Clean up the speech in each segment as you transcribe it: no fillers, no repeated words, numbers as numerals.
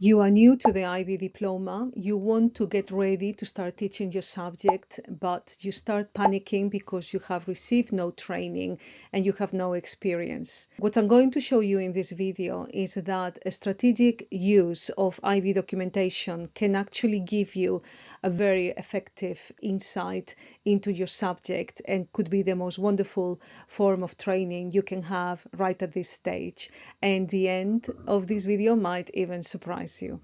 You are new to the IB diploma, you want to get ready to start teaching your subject, but you start panicking because you have received no training and you have no experience. What I'm going to show you in this video is that a strategic use of IB documentation can actually give you a very effective insight into your subject and could be the most wonderful form of training you can have right at this stage. And the end of this video might even surprise you.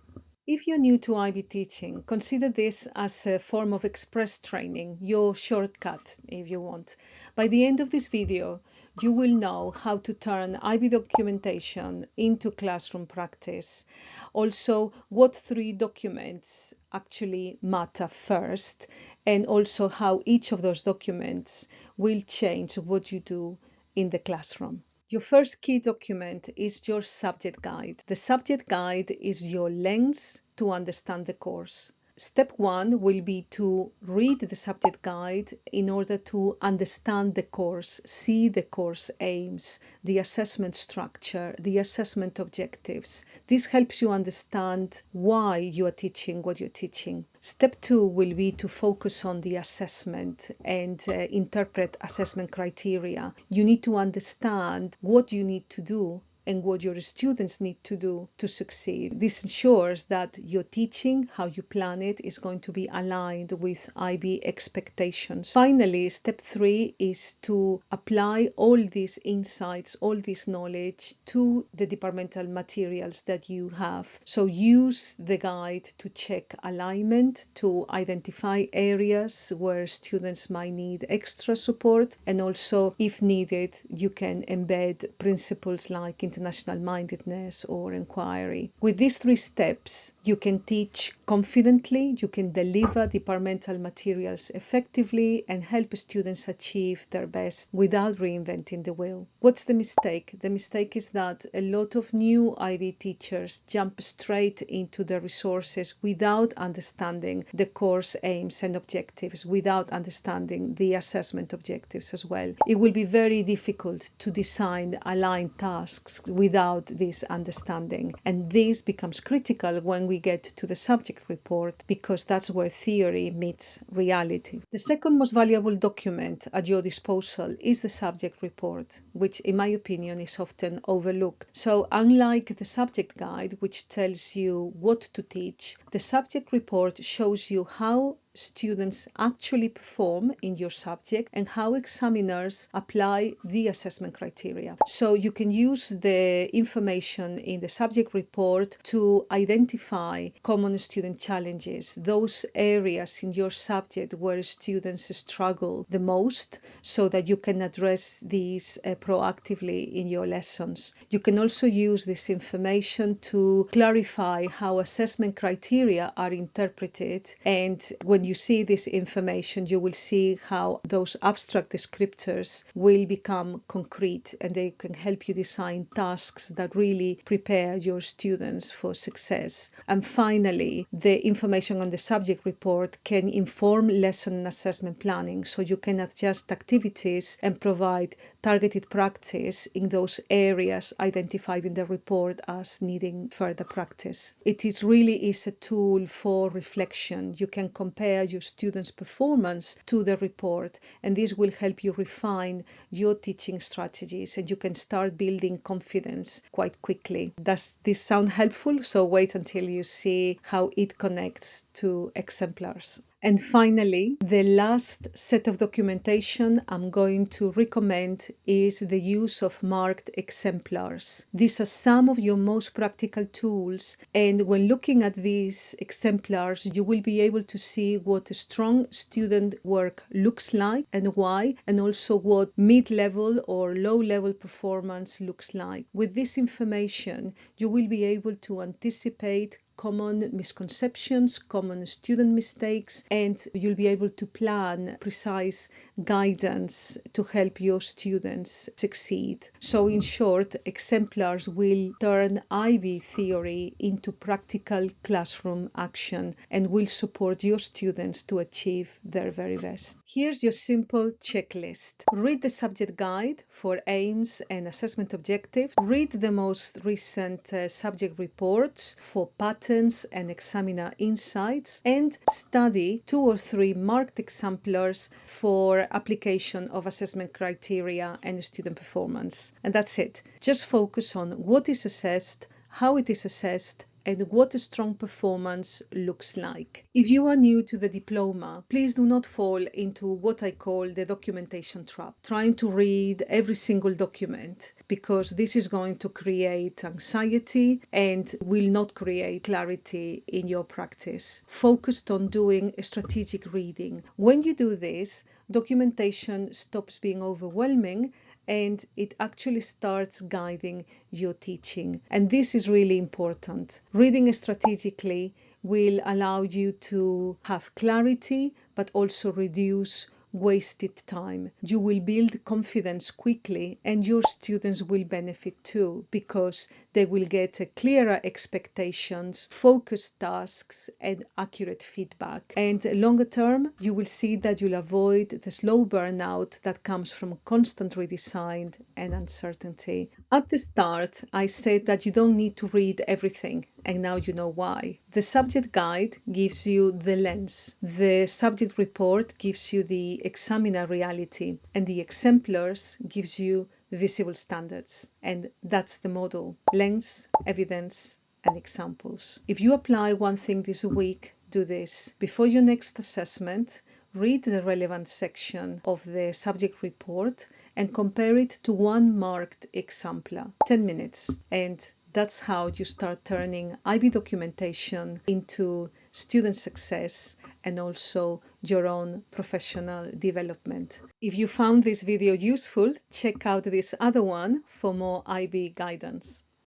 If you're new to IB teaching, consider this as a form of express training, your shortcut if you want. By the end of this video, you will know how to turn IB documentation into classroom practice. Also, what 3 documents actually matter first, and also how each of those documents will change what you do in the classroom. Your first key document is your subject guide. The subject guide is your lens to understand the course. Step 1 will be to read the subject guide in order to understand the course, see the course aims, the assessment structure, the assessment objectives. This helps you understand why you are teaching what you're teaching. Step 2 will be to focus on the assessment and interpret assessment criteria. You need to understand what you need to do and what your students need to do to succeed. This ensures that your teaching, how you plan it, is going to be aligned with IB expectations. Finally, step 3 is to apply all these insights, all this knowledge to the departmental materials that you have. So use the guide to check alignment, to identify areas where students might need extra support, and also, if needed, you can embed principles like international mindedness or inquiry. With these 3 steps, you can teach confidently, you can deliver departmental materials effectively, and help students achieve their best without reinventing the wheel. What's the mistake? The mistake is that a lot of new IB teachers jump straight into the resources without understanding the course aims and objectives, without understanding the assessment objectives as well. It will be very difficult to design aligned tasks without this understanding, and this becomes critical when we get to the subject report, because that's where theory meets reality. The second most valuable document at your disposal is the subject report, which in my opinion is often overlooked. So unlike the subject guide, which tells you what to teach, the subject report shows you how students actually perform in your subject and how examiners apply the assessment criteria. So you can use the information in the subject report to identify common student challenges, those areas in your subject where students struggle the most, so that you can address these proactively in your lessons. You can also use this information to clarify how assessment criteria are interpreted, and when you see this information, you will see how those abstract descriptors will become concrete, and they can help you design tasks that really prepare your students for success. And finally, the information on the subject report can inform lesson and assessment planning, so you can adjust activities and provide targeted practice in those areas identified in the report as needing further practice. It really is a tool for reflection. You can compare your students' performance to the report, and this will help you refine your teaching strategies, and you can start building confidence quite quickly. Does this sound helpful? So wait until you see how it connects to Exemplars. And finally, the last set of documentation I'm going to recommend is the use of marked exemplars. These are some of your most practical tools, and when looking at these exemplars, you will be able to see what a strong student work looks like and why, and also what mid-level or low-level performance looks like. With this information, you will be able to anticipate common misconceptions, common student mistakes, and you'll be able to plan precise guidance to help your students succeed. So in short, exemplars will turn IB theory into practical classroom action and will support your students to achieve their very best. Here's your simple checklist. Read the subject guide for aims and assessment objectives. Read the most recent subject reports for patterns patterns and examiner insights, and study 2 or 3 marked exemplars for application of assessment criteria and student performance. And that's it. Just focus on what is assessed, how it is assessed, and what a strong performance looks like. If you are new to the diploma, please do not fall into what I call the documentation trap, trying to read every single document, because this is going to create anxiety and will not create clarity in your practice. Focused on doing a strategic reading. When you do this, documentation stops being overwhelming and it actually starts guiding your teaching. And this is really important. Reading strategically will allow you to have clarity, but also reduce wasted time. You will build confidence quickly, and your students will benefit too, because they will get clearer expectations, focused tasks, and accurate feedback. And longer term, you will see that you'll avoid the slow burnout that comes from constant redesign and uncertainty. At the start, I said that you don't need to read everything, and now you know why. The subject guide gives you the lens. The subject report gives you the examiner reality, and the exemplars gives you visible standards. And that's the model: lens, evidence, and examples. If you apply one thing this week, do this. Before your next assessment, read the relevant section of the subject report and compare it to one marked exemplar. 10 minutes. And that's how you start turning IB documentation into student success and also your own professional development. If you found this video useful, check out this other one for more IB guidance.